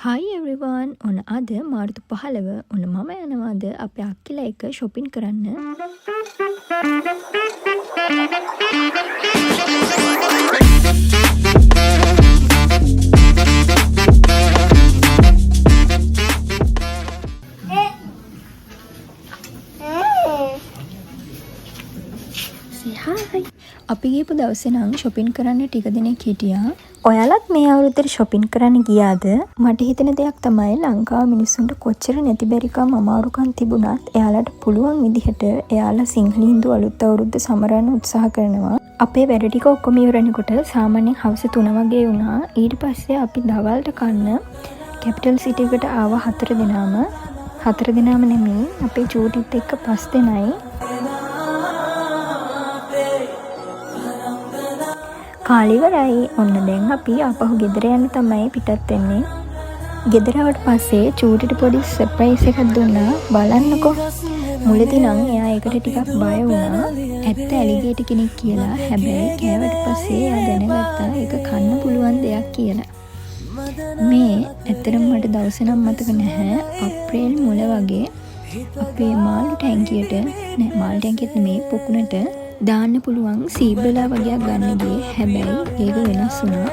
Hi everyone. ඔන්න අද මාර්තු 15 ඔන්න මම යනවාද අපේ අක්කිලා එක්ක shopping කරන්න. Say hi. අපි ගියපු දවසේ නම් shopping කරන්න ටික දිනක් හිටියා. ඔයාලත් මේ අවුරුද්දේ shopping කරන්න ගියාද? මට හිතෙන දෙයක් තමයි ලංකාව මිනිස්සුන්ට කොච්චර නැති බැරිකම් අමාරුකම් තිබුණත් එයාලට පුළුවන් විදිහට එයාලා සිංහල හින්දු අලුත් අවුරුද්ද සමරන්න උත්සාහ කරනවා. අපේ වැඩ ටික ඔක්කොම ඉවරනකොට සාමාන්‍යයෙන් හවස 3 වගේ වුණා. ඊට පස්සේ අපි දවල්ට කන්න කැපිටල් සිටි එකට ආව 4 දෙනාම නෙමෙයි අපේ චූටිත් එක්ක 5 දෙනයි. කාලිවරයි ඔන්න දැන් අපි අපහු ගෙදර යන්න තමයි පිටත් වෙන්නේ. ගෙදර ආවට පස්සේ චූටිට පොඩි සර්ප්‍රයිස් එකක් දුන්නා. බලන්නකෝ. මුලදී නම් එයා ඒකට ටිකක් බය වුණා. ඇත්ත ඇලිගේටර් කෙනෙක් කියලා. හැබැයි කෑවට පස්සේ එයා දැනගත්තා ඒක කන්න පුළුවන් දෙයක් කියලා. මේ ඇත්තටම මට දවස නම් මතක නැහැ. අප්‍රේල් මුල වගේ අපේ මාළු ටැංකියට මාළු ටැංකියට නෙමෙයි පොකුණට දාන්න පුළුවන් සීබ්‍රලා වගේක් ගන්න ගියේ. හැබැයි ඒක වෙනස් වුණා.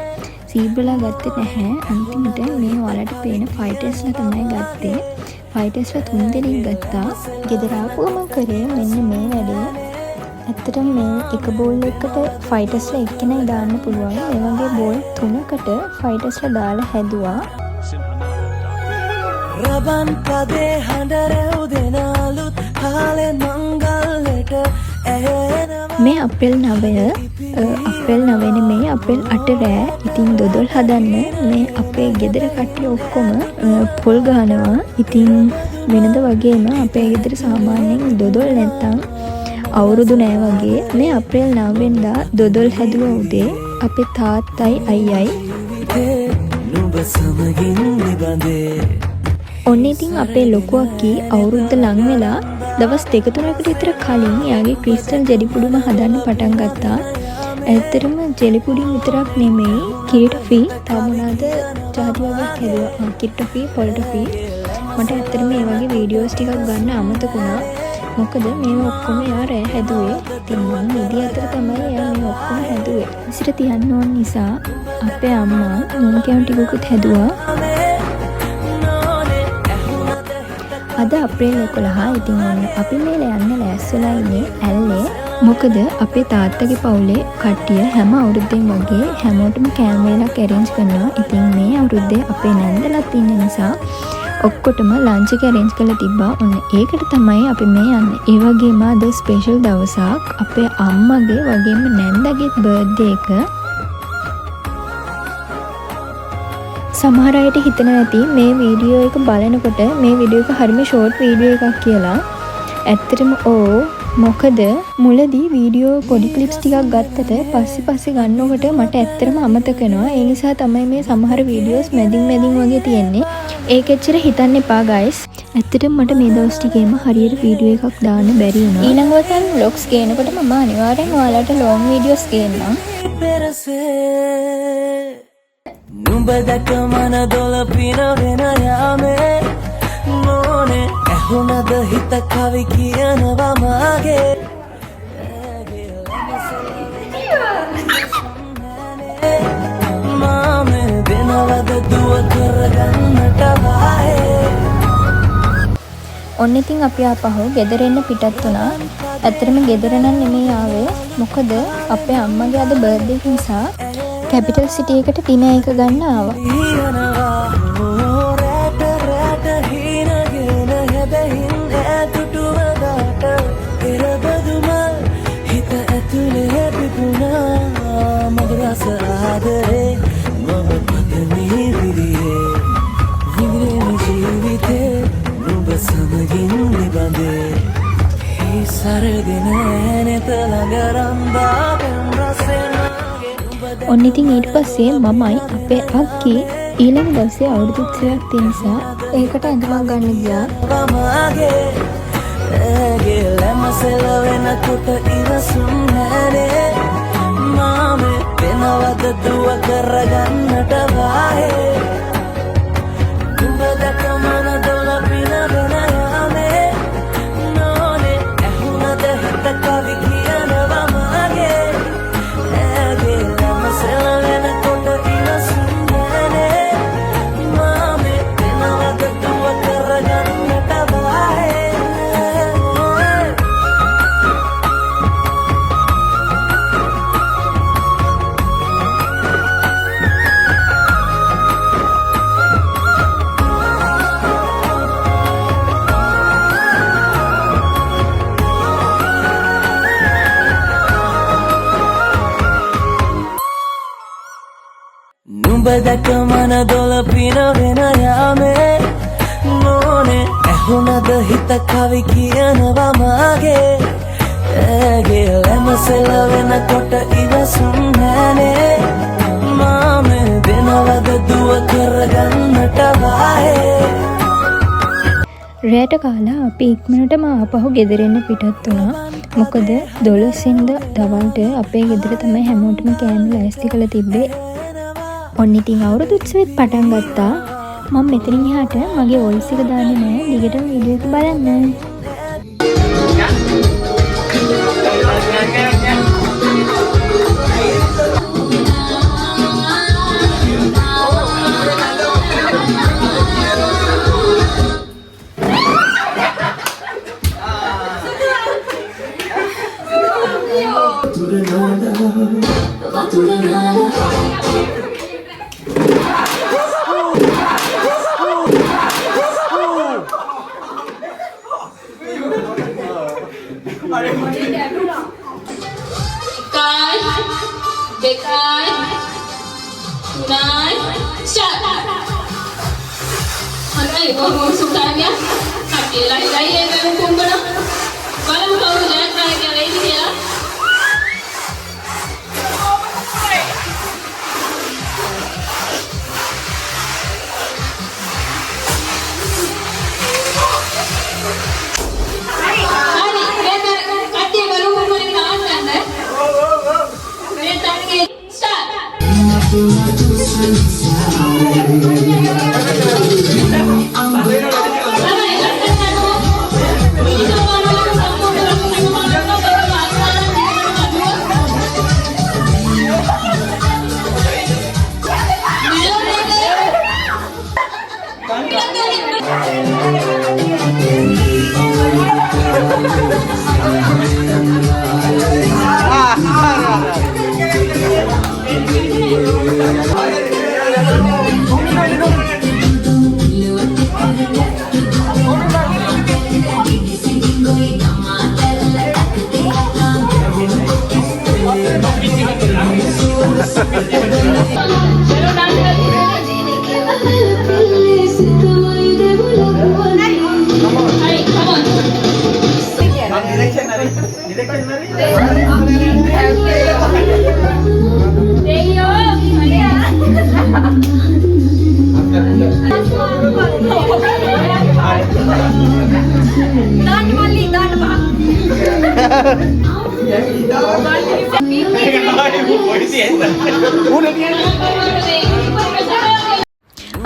සීබ්‍රලා ගත්තේ නැහැ. අන්තිමට මේ ඔයාලට පේන ෆයිටර්ස්ලා තමයි ගත්තේ. ෆයිටර්ස්ලා 3 දෙනෙක් ගත්තා. ගෙදර ආපුවම කරේ මෙන්න මේ වැඩේ. ඇත්තටම මේ එක බෝල් එකකට ෆයිටර්ස්ලා එක්කෙනයි දාන්න පුළුවන්. ඒ වගේ බෝල් 3කට ෆයිටර්ස්ලා දාලා හැදුවා. රබන් පදේ හඬරෙව් දෙනාලුත් කාලේ මංගල්ලට මේ අප්‍රේල් 9 නෙමෙයි අප්‍රේල් 8 රෑ ඉතින් දොදොල් හදන්න මේ අපේ ගෙදර කට්ටිය ඔක්කොම පොල් ගහනවා. ඉතින් වෙනද වගේම අපේ ගෙදර සාමාන්‍යයෙන් දොදොල් නැත්තම් අවුරුදු නෑ වගේ. මේ අප්‍රේල් 9 වෙනිදා දොදොල් හැදුව උදේ අපේ තාත්තයි අයියයි නුඹ සමගින් නිබඳේ. ඔන්න ඉතින් අපේ ලොකු අක්කී අවුරුද්ද ලං වෙලා දවස් 2-3කට විතර කලින් එයාගේ ක්‍රිස්ටල් ජෙලිපුඩිම හදන්න පටන් ගත්තා. ඇත්තටම ජෙලිපුඩින් විතරක් නෙමෙයි කිරිටොෆි තව මොනවාද ජාති වගේක් හැදුවා. කිරිටොෆි පොල්ටොෆි. මට ඇත්තටම මේ වගේ වීඩියෝස් ටිකක් ගන්න අමතක වුණා. මොකද මේවා ඔක්කොම එයා රෑ හැදුවේ. ඉතින් මම නිදි අතර තමයි එයා මේ ඔක්කොම හැදුවේ. ඉතින් තියන්න ඕන නිසා අපේ අම්මා මුං කැවුම් ටිකකුත් හැදුවා. අද අප්‍රේල් 11. ඉතින් ඔන්න අපි මේල යන්න ලෑස්තිලා ඉන්නේ ඇල්ලේ. මොකද අපේ තාත්තගේ පවුලේ කට්ටිය හැම අවුරුද්දෙම වගේ හැමෝටම කෑම වේලක් arrange කරනවා. ඉතින් මේ අවුරුද්දේ අපේ නැන්දලත් ඉන්න නිසා ඔක්කොටම ලන්ච් එක arrange කරලා තිබ්බා. ඔන්න ඒකට තමයි අපි මේ යන්නේ. ඒ වගේම අද ස්පෙෂල් දවසක් අපේ අම්මගේ වගේම නැන්දගේ බර්ත්ඩේ එක. සමහර අයට හිතන ඇති මේ වීඩියෝ එක බලනකොට මේ වීඩියෝ එක හරිම ෂෝට් වීඩියෝ එකක් කියලා. ඇත්තටම මොකද මුලදී වීඩියෝ පොඩි ක්ලිප්ස් ටිකක් ගත්තට පස්සේ ගන්නකොට මට ඇත්තටම අමතක වෙනවා. ඒ නිසා තමයි මේ සමහර වීඩියෝස් මැදින් වගේ තියෙන්නේ. ඒක එච්චර හිතන්න එපා guys. ඇත්තටම මට මේ දවස් ටිකේම හරියට වීඩියෝ එකක් දාන්න බැරි වුණා. ඊළඟ වතාව vlogs ගේනකොට මම අනිවාර්යෙන් ඔයාලට long videos ගේන්නම්. නුඹ දැක මන දොළ පින වෙන යාමේ නෝනේ ඇහුණද හිත කවි කියනවා මාගේ මාමේ වෙනවද දුව කරගන්නට වායේ. ඔන්න ඉතින් අපි ආපහු ගෙදර එන්න පිටත් වුණා. ඇත්තටම ගෙදර නම් නෙමෙයි ආවේ. මොකද අපේ අම්මගේ අද බර්ත්ඩේ නිසා කැපිටල් සිටි එකට දින එක ගන්න ආවා. ඔන්න ඉතින් ඊට පස්සේ මමයි අපේ අක්කී ඊළඟ දවසේ අවුරුදු උත්සවයක් තියෙන නිසා ඒකට ඇඳුමක් ගන්න ගියා. දැක මන දොළ පින වෙන යාමේ නෝනේ ඇහුණද හිත කවි කියනවා මාගේ ඇගේ ලැමසෙල වෙනකොට ඉවසුම් නෑනේ මාමේ දෙනවද දුව කරගන්නට වායේ රෑට කාලා අපි ඉක්මනටම ආපහු ගෙදරෙන්න පිටත් වුණා. මොකද 12 වෙනිදා දවල්ට අපේ ගෙදර තමයි හැමෝටම කෑම ලෑස්ති කරලා තිබ්බේ. ඔන්න ඉතින් අවුරුදු උත්සවෙත් පටන් ගත්තා. මම මෙතනින් එහාට මගේ වොයිස් එක දාන්නේ නෑ. දිගටම වීඩියෝ එක බලන්න. Dekai, tunai, start. Mana ibu sultannya? Kaki lagi yang kamu kumpul. Kalau kau lihat lagi lagi dia.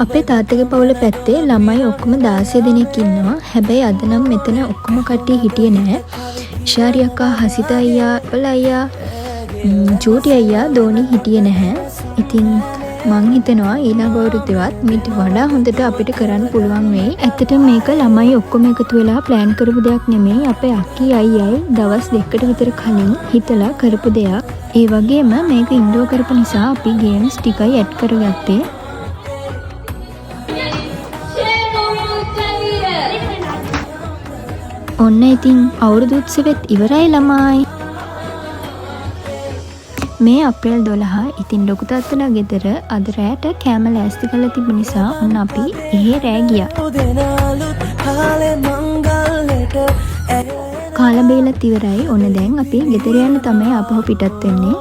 අපේ තාත්තගේ පවුල පැත්තේ ළමයි ඔක්කොම 16 දෙනෙක් ඉන්නවා. හැබැයි අද නම් මෙතන ඔක්කොම කට්ටිය හිටියේ නැහැ. ශාරි අක්කා, හසිත අයියා, පල අයියා, චූටි අයියා, දෝනි හිටියේ නැහැ. ඉතින් මං හිතනවා ඊළඟ අවුරුද්දේවත් මේට වඩා හොඳට අපිට කරන්න පුළුවන් වෙයි. ඇත්තටම මේක ළමයි ඔක්කොම එකතු වෙලා ප්ලෑන් කරපු දෙයක් නෙමෙයි. අපේ අක්කී අයියයි දවස් දෙකකට විතර කලින් හිතලා කරපු දෙයක්. ඒ වගේම මේක ඉන්ඩෝ කරපු නිසා අපි ගේම්ස් ටිකයි ඇඩ් කරගත්තේ. ඔන්න ඉතින් අවුරුදු උත්සවෙත් ඉවරයි ළමයි. මේ අප්‍රේල් 12 ඉතින් ලොකු තාත්තලා ගෙදර අද රෑට කෑම ලෑස්ති කරලා තිබු නිසා ඔන්න අපි එහෙ රෑ ගියා. කාලා බේලත් ඉවරයි. ඔන්න දැන් අපි ගෙදර යන්න තමයි ආපහු පිටත් වෙන්නේ.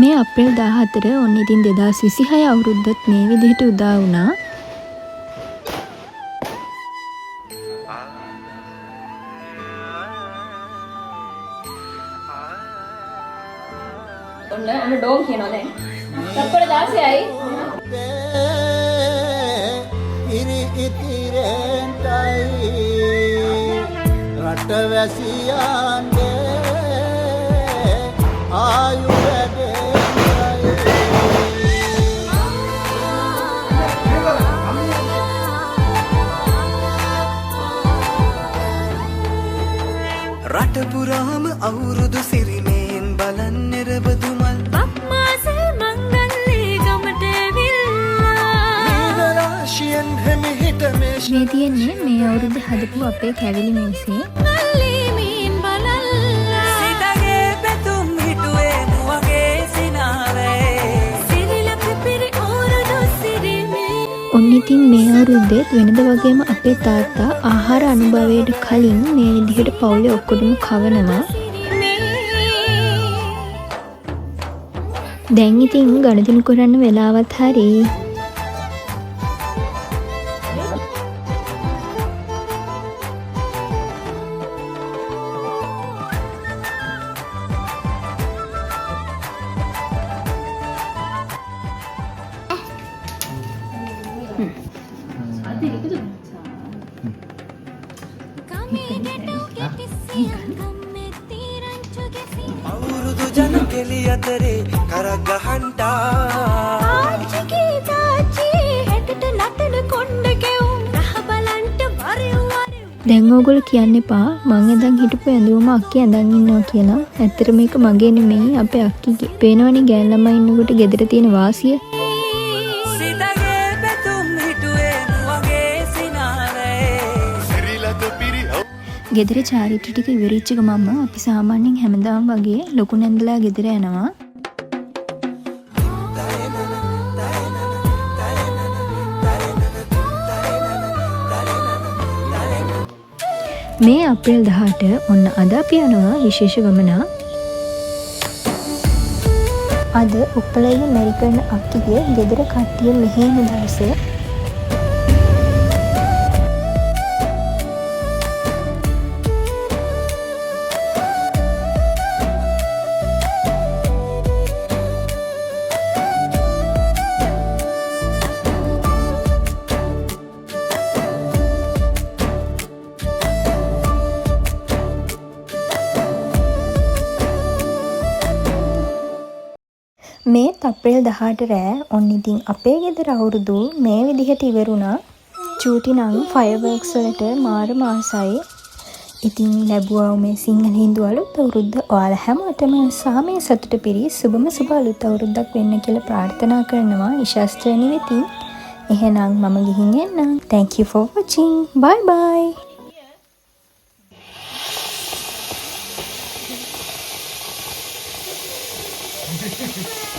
මේ අප්‍රේල් 14 ඔන්න ඉතින් 2026 අවුරුද්දත් මේ විදිහට උදා වුණා. ඔන්න ඩෝන් කියනවා දැන්. තප්පර 16යි. ඉරි ඉතිරෙන්ටයි රටවැසියන්ගේ ආයු රට පුරාම අවුරුදු සිරිමෙන් බලන් නිරබදු මල් බක්මාසේ මංගල්ලේ ගමට ඇවිල්ලා රාශියෙන් හැමිහිට මේ තියෙන්නේ මේ අවුරුද්ද හදපු අපේ කැවිලි මේසේ. නල්ලීමීන් බලල්ලා සිතගේ පැතුම් හිටුවේ නුවගේ සිනාවේ සිරිල පිපිරි ඕ ඉතින් මේ අවුරුද්දේත් වෙනද වගේම අපේ තාත්තා ආහාර අනුභවයට කලින් මේ විදිහට පවුලේ ඔක්කොටම කවනවා. දැන් ඉතින් ගණදිනු කරන්න වෙලාවත් හරි. අවුරුදු ජන කෙලි අතරේ කරක් ගහන්ටා දැන් ඕගොල්ලෝ කියන්න එපා මං එදන් හිටපු ඇඳුම අක්කේ ඇඳන් ඉන්නවා කියලා. ඇත්තට මේක මගේ නෙමෙයි අපේ අක්කිගේ. පේනවනේ ගෑන් ළමයි ඉන්නකොට ගෙදර තියෙන වාසිය. සිතගේ පැතුම් හිටුවේ නුවගේ සිනාවේ සිරිලද පිරි ගෙදර චාරිත්‍ර ටික ඉවරිච්ච ගමන්ම අපි සාමාන්‍යයෙන් හැමදාම වගේ ලොකු නැන්දලා ගෙදර යනවා. මේ අප්‍රේල් 18 ඔන්න අද අපි යනවා විශේෂ ගමනක්. අද උප්පලයේ ඇමරිකන් අක්කිගේ ගෙදර කට්ටිය මෙහෙ එන දවසේ. මේ අප්‍රේල් 18 රෑ ඔන්න ඉතින් අපේ ගෙදර අවුරුදු මේ විදිහට ඉවරුණා. චූටි නම් ෆයර්වර්ක්ස් වලට මාරම ආසයි. ඉතින් ලැබුවා මේ සිංහල හින්දු අලුත් අවුරුද්ද ඔයාලා හැමෝටම සාමය සතුට පිරි සුබම සුබ අලුත් අවුරුද්දක් වෙන්න කියලා ප්‍රාර්ථනා කරනවා ඉෂාස්ත්‍රණි වෙතින්. එහෙනම් මම ගිහින් එන්නම්. Thank you for watching. Bye bye. Hehehe